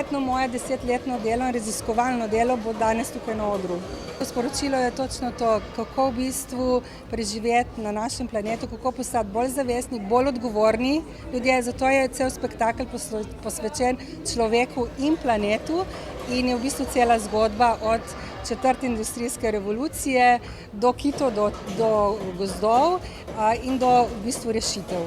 verjetno moje 10-letno delo in raziskovalno delo bo danes tukaj na odru. Sporočilo je točno to, kako v bistvu preživeti na našem planetu, kako postati bolj zavestni, bolj odgovorni ljudje. Zato je cel spektakel posvečen človeku in planetu in je v bistvu cela zgodba od 4. industrijske revolucije do kitov, do gozdov in do v bistvu rešitev.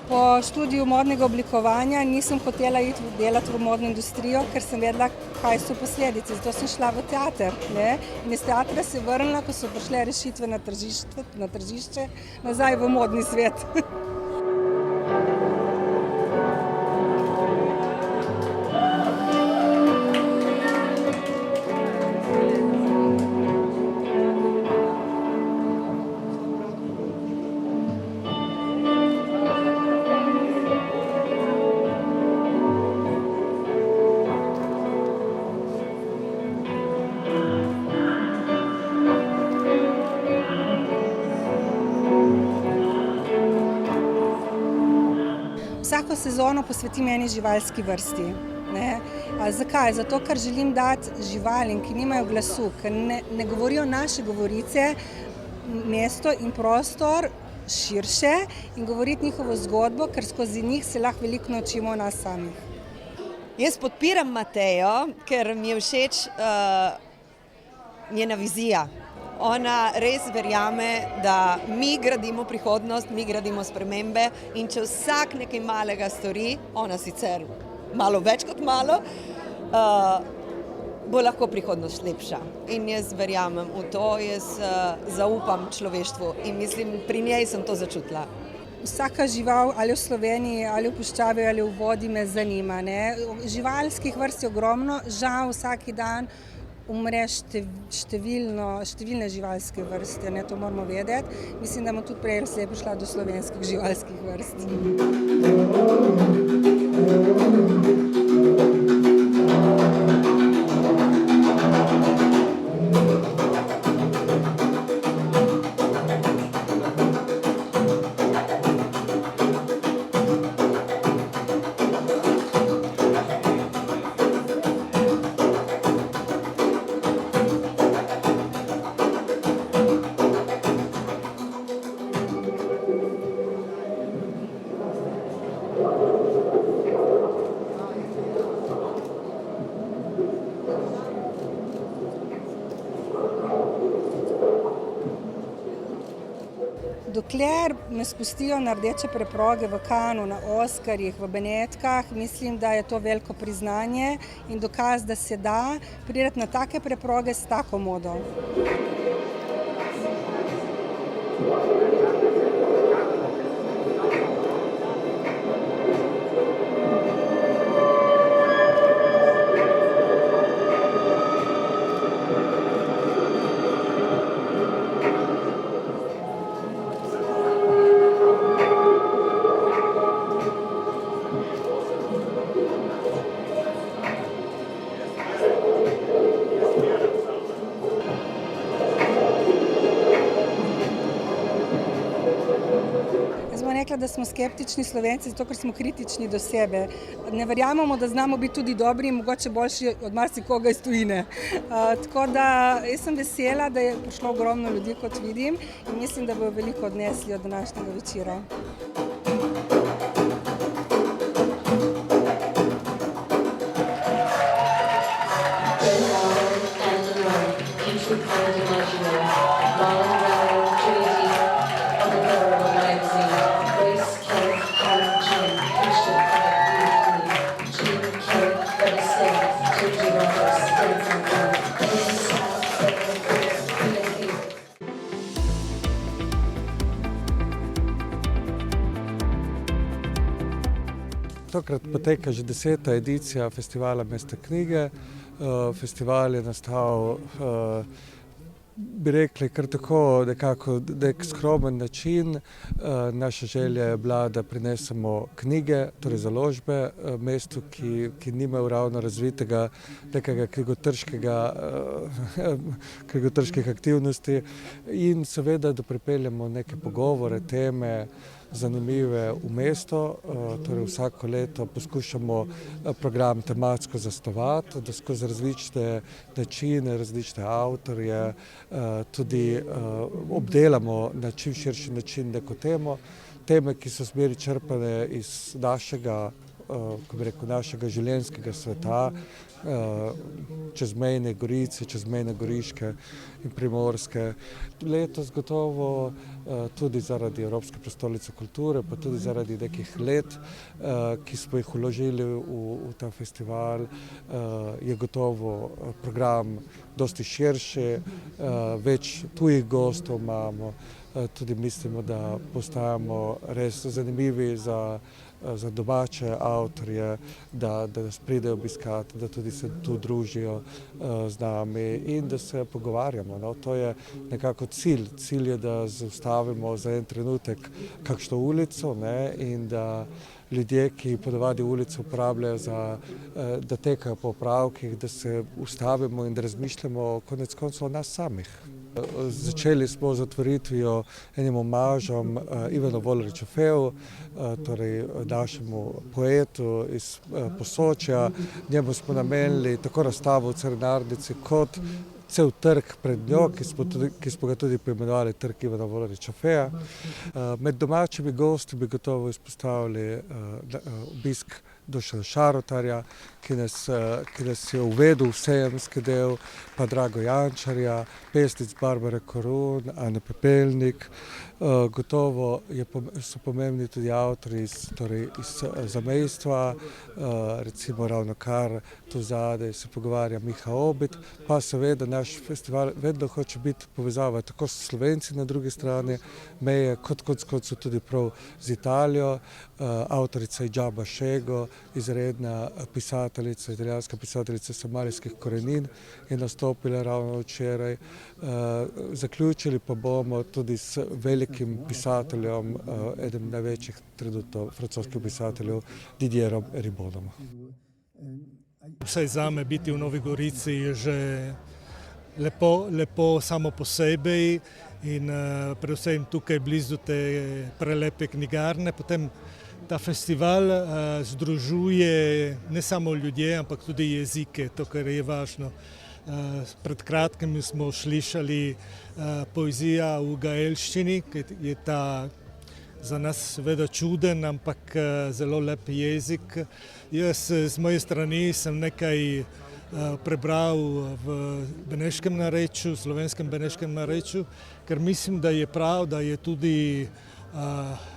Po študiju modnega oblikovanja nisem hotela iti delati v modno industrijo, ker sem vedela, kaj so posledice. Zato sem šla v teater. In iz teatra se vrnila, ko so prišle rešitve na tržišče, nazaj v modni svet. Vsako sezono posvetim eni živalski vrsti. Zakaj? Zato, ker želim dati živalim, ki nimajo glasu, ker ne govorijo naše govorice, mesto in prostor širše in govoriti njihovo zgodbo, ker skozi njih se lahko veliko naučimo o nas samih. Jaz podpiram Matejo, ker mi je všeč njena vizija. Ona res verjame, da mi gradimo prihodnost, mi gradimo spremembe in če vsak nekaj malega stori, ona sicer malo več kot malo, bo lahko prihodnost lepša. In jaz verjamem v to, jaz zaupam človeštvu in mislim, pri njej sem to začutila. Vsaka žival ali v Sloveniji, ali v puščavi, ali v vodi me zanima. Živalskih vrst je ogromno, žal vsaki dan umre številne živalske vrste, to moramo vedeti. Mislim, da bomo tudi prej slej prišla do slovenskih živalskih vrst. Dokler me spustijo na rdeče preproge v Cannesu, na Oskarjih, v Benetkah, mislim, da je to veliko priznanje in dokaz, da se da priti na take preproge s tako modo. Rekla, da smo skeptični Slovenci, zato ker smo kritični do sebe. Ne verjamemo, da znamo biti tudi dobri in mogoče boljši od marsikoga iz tujine. Tako da jaz sem vesela, da je prišlo ogromno ljudi, kot vidim, in mislim, da bodo veliko odnesli od današnjega večera. Tokrat poteka že 10. edicija festivala Mesta knjige. Festival je nastal, bi rekli, kar tako nekako nek skromen način. Naša želja je bila, da prinesemo knjige, torej založbe, mestu, ki nimajo ravno razvitega nekega knjigotrških aktivnosti in seveda, da pripeljemo neke pogovore, teme, zanimive v mesto. Torej vsako leto poskušamo program tematsko zasnovati, da skozi različne načine, različne avtorje tudi obdelamo na čim širši način neko temo. Teme, ki so smeri črpane iz našega, kako bi rekel, našega življenjskega sveta, čezmejne Gorice, čezmejne Goriške in Primorske. Letos gotovo tudi zaradi Evropske prestolnice kulture, pa tudi zaradi nekih let, ki smo jih vložili v ta festival, je gotovo program dosti širši, več tujih gostov imamo, tudi mislimo, da postajamo res zanimivi za domače avtorje, da nas pridejo obiskati, da tudi se tu družijo z nami in da se pogovarjamo. No, to je nekako cilj. Cilj je, da zaustavimo za en trenutek kakšno ulico, ne, in da ljudje, ki ponavadi ulico uporabljajo da tekajo po opravkih, da se ustavimo in da razmišljamo konec koncev o nas samih. Začeli smo z otvoritvijo enim omažom Ivanu Volerčefeu, torej našemu poetu iz Posočja. Njemu smo namenili tako razstavo v Carinarnici kot cel trg pred njo, ki smo ga tudi poimenovali Trg Ivana Volerčefeja. Med domačimi gosti bi gotovo izpostavili obisk Dušana Šarotarja, ki nas je uvedel v sejemski del, pa Drago Jančarja, pesnic Barbare Korun, Ane Pepelnik. Gotovo so pomembni tudi avtorji iz zamejstva, recimo ravnokar tu zadaj se pogovarja Miha Obid, pa seveda naš festival vedno hoče biti povezava tako s Slovenci na drugi strani meje, kot tudi prav z Italijo. Avtorica Idžaba Šego, izredna pisateljica, italijanska pisateljica somalijskih korenin, je nastopila ravno včeraj. Zaključili pa bomo tudi s velikim pisateljem, enim največjih trenutno francoskih pisateljev, Didierom Eribonom. Vsaj zame biti v Novi Gorici je že lepo samo po sebi in predvsem tukaj blizu te prelepe knjigarne. Potem ta festival združuje ne samo ljudje, ampak tudi jezike, to, kar je važno. Pred kratkim smo slišali poezija v gaelščini, ki je ta za nas seveda čuden, ampak zelo lep jezik. Jaz z moje strani sem nekaj prebral v beneškem narečju, slovenskem beneškem narečju, ker mislim, da je prav, da je tudi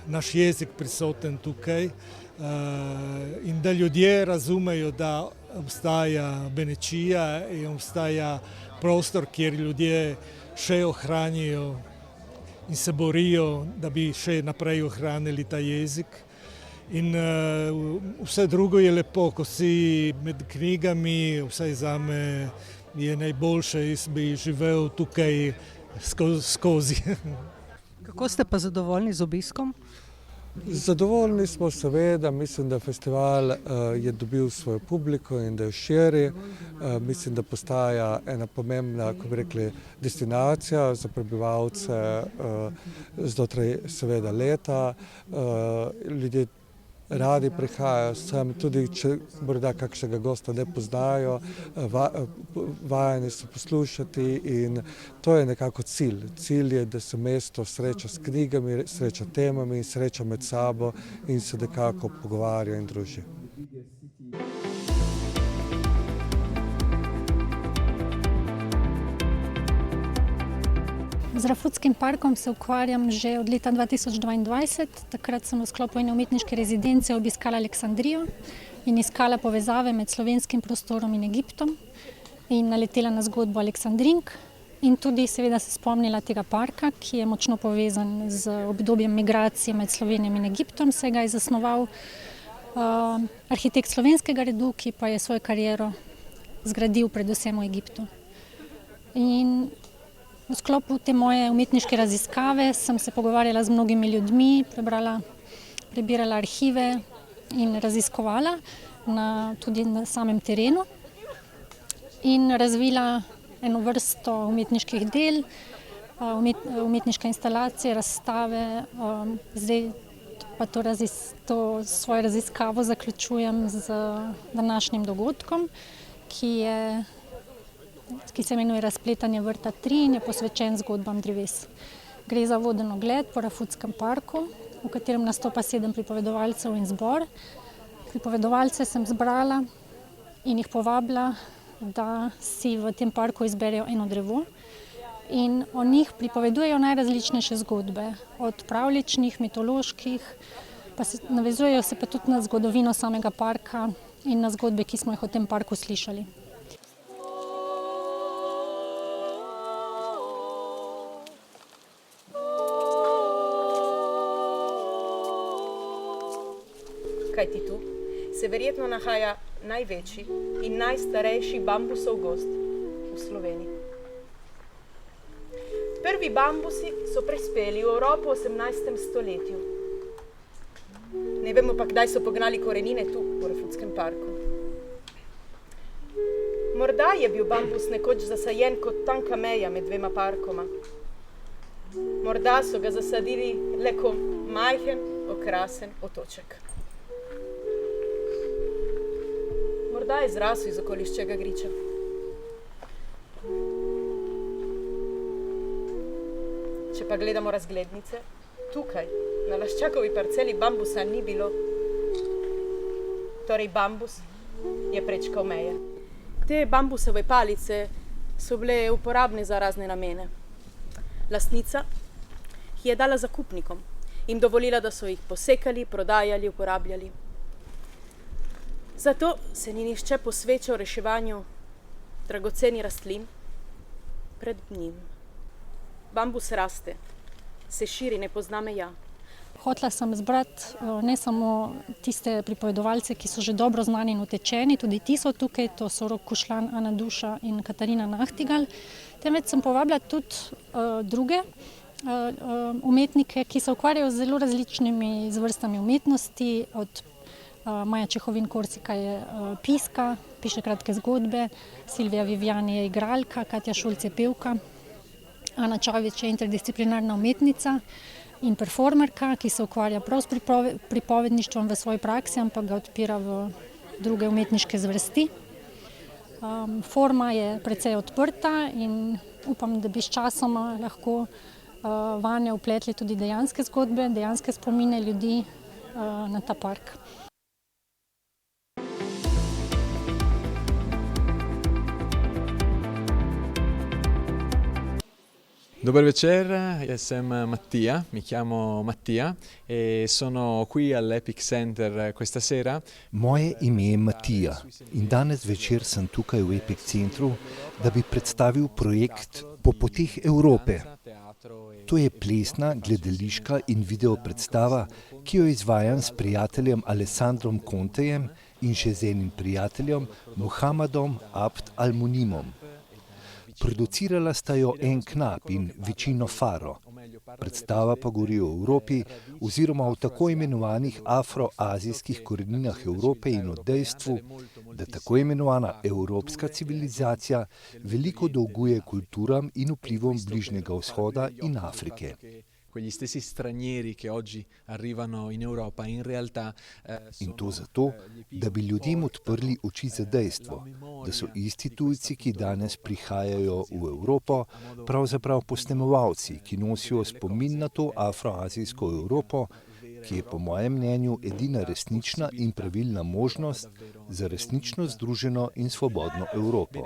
naš jezik prisoten tukaj in da ljudje razumejo, da obstaja Benečija in obstaja prostor, kjer ljudje še ohranjajo in se borijo, da bi še naprej ohranili ta jezik. In vse drugo je lepo, ko si med knjigami, vsaj zame je najboljše, jaz bi živel tukaj skozi. Kako ste pa zadovoljni z obiskom? Zadovoljni smo seveda, mislim, da festival je dobil svojo publiko in da je širi. Mislim, da postaja ena pomembna, kako bi rekli, destinacija za prebivalce znotraj seveda leta. Ljudje radi prihajajo sem, tudi če morda kakšnega gosta ne poznajo, vajeni so poslušati in to je nekako cilj. Cilj je, da se mesto sreča s knjigami, sreča temami, sreča med sabo in se nekako pogovarja in druži. Z Rafutskim parkom se ukvarjam že od leta 2022. Takrat sem v sklopu ene umetniške rezidence obiskala Aleksandrijo in iskala povezave med slovenskim prostorom in Egiptom in naletela na zgodbo Aleksandrink in tudi seveda se spomnila tega parka, ki je močno povezan z obdobjem migracije med Slovenijo in Egiptom. Se ga je zasnoval arhitekt slovenskega redu, ki pa je svojo kariero zgradil predvsem v Egiptu. In v sklopu te moje umetniške raziskave sem se pogovarjala z mnogimi ljudmi, prebirala arhive in raziskovala tudi na samem terenu in razvila eno vrsto umetniških del, umetniške instalacije, razstave. Zdaj pa to svojo raziskavo zaključujem z današnjim dogodkom, ki se imenuje Razpletanje vrta 3 in je posvečen zgodbam dreves. Gre za voden ogled po Rafutskem parku, v katerem nastopa 7 pripovedovalcev in zbor. Pripovedovalce sem zbrala in jih povabila, da si v tem parku izberejo eno drevo in o njih pripovedujejo najrazličnejše zgodbe, od pravljičnih, mitoloških, navezujejo se pa tudi na zgodovino samega parka in na zgodbe, ki smo jih o tem parku slišali. Kajti tu se verjetno nahaja največji in najstarejši bambusov gozd v Sloveniji. Prvi bambusi so prispeli v Evropo v 18. stoletju. Ne vemo pa, kdaj so pognali korenine tu, v Rafutskem parku. Morda je bil bambus nekoč zasajen kot tanka meja med dvema parkoma. Morda so ga zasadili le kot majhen, okrasen otoček. Morda je zrasel iz okoliščega griča. Če pa gledamo razglednice, tukaj, na Laščakovi parceli bambusa ni bilo. Torej bambus je prečkal meje. Te bambusove palice so bile uporabne za razne namene. Lastnica jih je dala zakupnikom, jim dovolila, da so jih posekali, prodajali, uporabljali. Zato se ni nihče posvečal reševanju dragocenih rastlin pred njim. Bambus raste, se širi, ne pozna meja. Hotela sem zbrati ne samo tiste pripovedovalce, ki so že dobro znani in utečeni, tudi ti so tukaj, to so Rok Kušlan, Ana Duša in Katarina Nachtigal, temveč sem povabila tudi druge umetnike, ki se ukvarjajo z zelo različnimi zvrstami umetnosti, od Maja Čehovin Korsika je piska, piše kratke zgodbe, Silvija Vivian je igralka, Katja Šulc je pevka, Ana Čavič je interdisciplinarna umetnica in performerka, ki se ukvarja prav s pripovedništvom v svoji praksi, ampak ga odpira v druge umetniške zvrsti. Forma je precej odprta in upam, da bi s časoma lahko vanjo vpletli tudi dejanske zgodbe, dejanske spomine ljudi na ta park. Dober večer, jaz sem Mattia, mi chiamo Mattia e sono qui all'Epic Center questa sera. Moje ime je Matija in danes večer sem tukaj v Epic Centru, da bi predstavil projekt Po poteh Evrope. To je plesna, gledališka in video predstava, ki jo izvajam s prijateljem Alessandrom Contejem in še z enim prijateljem Muhammadom Abd al-Munimom. Producirala sta jo En knap in Vicino Faro. Predstava pa govori o Evropi oziroma o tako imenovanih afroazijskih koreninah Evrope in o dejstvu, da tako imenovana evropska civilizacija veliko dolguje kulturam in vplivom Bližnjega vzhoda in Afrike. Quegli stessi stranieri che oggi arrivano in Europa in realtà In to zato, da bi ljudem odprli oči za dejstvo, da so isti tujci, ki danes prihajajo v Evropo, pravzaprav posnemovalci, ki nosijo spomin na to afroazijsko Evropo, ki je po mojem mnenju edina resnična in pravilna možnost za resnično združeno in svobodno Evropo.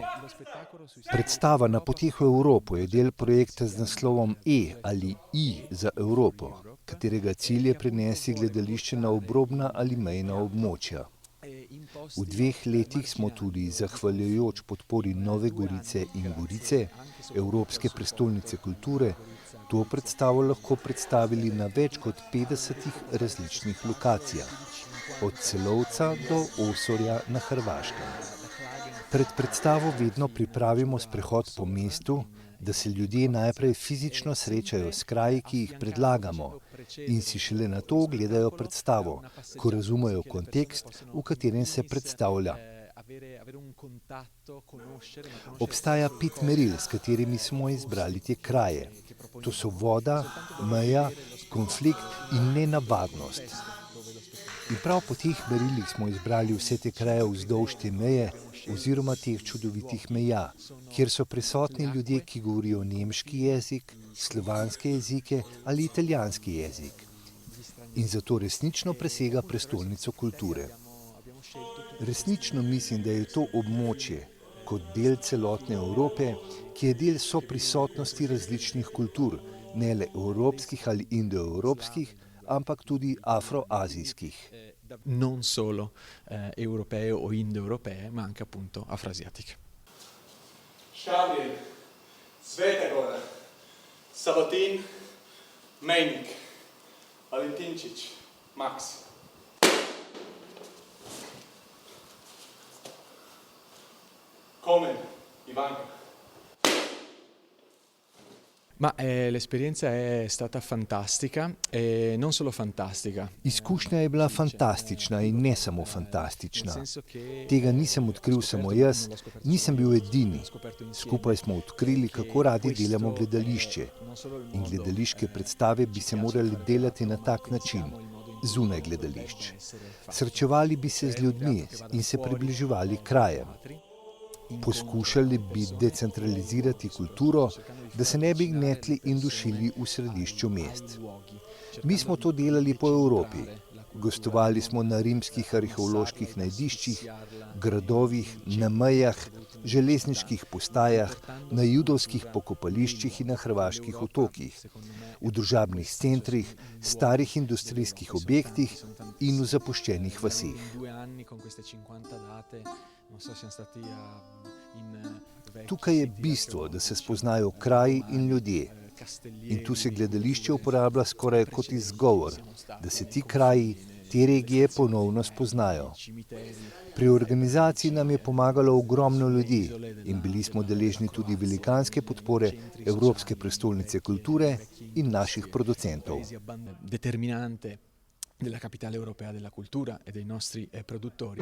Predstava Na poteh v Evropo je del projekta z naslovom E ali I za Evropo, katerega cilj je prenesti gledališče na obrobna ali mejna območja. V 2 letih smo tudi, zahvaljujoč podpori Nove Gorice in Gorice, Evropske prestolnice kulture, to predstavo lahko predstavili na več kot 50 različnih lokacijah, od Celovca do Osorja na Hrvaškem. Pred predstavo vedno pripravimo sprehod po mestu, da se ljudje najprej fizično srečajo s kraji, ki jih predlagamo, in si šele nato ogledajo predstavo, ko razumejo kontekst, v katerem se predstavlja. Obstaja 5 meril, s katerimi smo izbrali te kraje. To so voda, meja, konflikt in nenavadnost. In prav po teh merilih smo izbrali vse te kraje vzdolž te meje oziroma teh čudovitih meja, kjer so prisotni ljudje, ki govorijo nemški jezik, slovanske jezike ali italijanski jezik. In zato resnično presega prestolnico kulture. Resnično mislim, da je to območje, kot del celotne Evrope, ki je del soprisotnosti različnih kultur, ne le evropskih ali indoevropskih, ampak tudi afroazijskih. Non solo europee o indoeuropee, ma anche appunto afroasiatiche. Škabrien, Svetagora, Sabatin, Mejnik, Valentinčič, Max. Komen, Ivanka. Ma l'esperienza è stata fantastica e non solo fantastica. Izkušnja je bila fantastična in ne samo fantastična. Tega nisem odkril samo jaz, nisem bil edini. Skupaj smo odkrili, kako radi delamo gledališče. In gledališke predstave bi se morali delati na tak način, zunaj gledališč. Srečevali bi se z ljudmi in se približevali krajem. Poskušali bi decentralizirati kulturo, da se ne bi gnetli in dušili v središču mest. Mi smo to delali po Evropi. Gostovali smo na rimskih arheoloških najdiščih, gradovih, na mejah, železniških postajah, na judovskih pokopališčih in na hrvaških otokih, v družabnih centrih, starih industrijskih objektih in v zapuščenih vaseh. Tukaj je bistvo, da se spoznajo kraji in ljudje. In tu se gledališče uporablja skoraj kot izgovor, da se ti kraji, te regije ponovno spoznajo. Pri organizaciji nam je pomagalo ogromno ljudi in bili smo deležni tudi velikanske podpore Evropske prestolnice kulture in naših producentov. Determinante della capitale europea della cultura e dei nostri produttori.